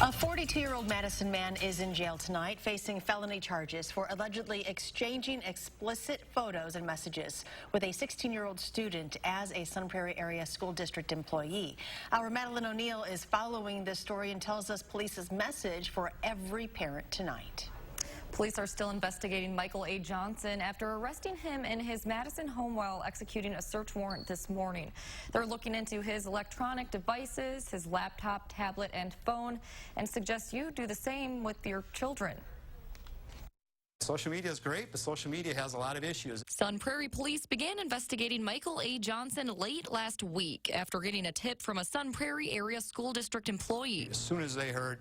A 42-year-old Madison man is in jail tonight facing felony charges for allegedly exchanging explicit photos and messages with a 16-year-old student as a Sun Prairie area school district employee. Our Madeline O'Neill is following this story and tells us police's message for every parent tonight. Police are still investigating Michael A. Johnson after arresting him in his Madison home while executing a search warrant this morning. They're looking into his electronic devices, his laptop, tablet, and phone, and suggest you do the same with your children. Social media is great, but social media has a lot of issues. Sun Prairie police began investigating Michael A. Johnson late last week after getting a tip from a Sun Prairie area school district employee. As soon as they heard,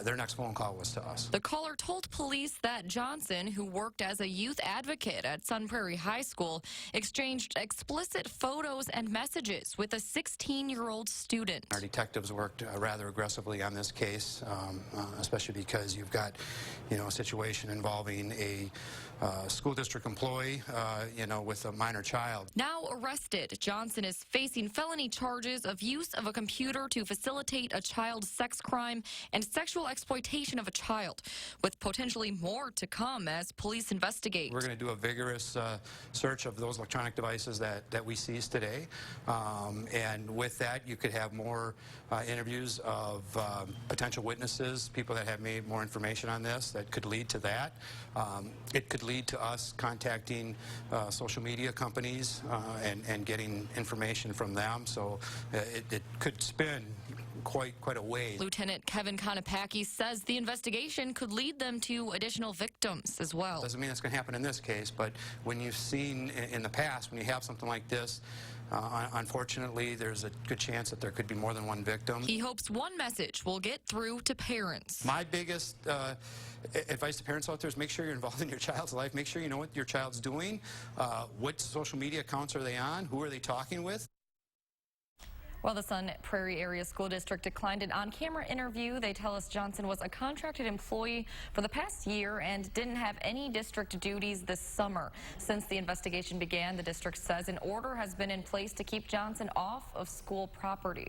their next phone call was to us. The caller told police that Johnson, who worked as a youth advocate at Sun Prairie High School, exchanged explicit photos and messages with a 16-year-old student. Our detectives worked rather aggressively on this case, especially because you've got, a situation involving a school district employee, with a minor child. Now arrested, Johnson is facing felony charges of use of a computer to facilitate a child sex crime and sexual exploitation of a child, with potentially more to come as police investigate. We're going to do a vigorous search of those electronic devices that we seized today, and with that you could have more interviews of potential witnesses, people that have made more information on this that could lead to that. It could lead to us contacting social media companies and getting information from them, so it could spin quite a way. Lieutenant Kevin Konopacki says the investigation could lead them to additional victims as well. Doesn't mean it's going to happen in this case, but when you've seen in the past, when you have something like this, unfortunately, there's a good chance that there could be more than one victim. He hopes one message will get through to parents. My biggest advice to parents out there is make sure you're involved in your child's life. Make sure you know what your child's doing. What social media accounts are they on? Who are they talking with? While the Sun Prairie Area School District declined an on-camera interview, they tell us Johnson was a contracted employee for the past year and didn't have any district duties this summer. Since the investigation began, the district says an order has been in place to keep Johnson off of school property.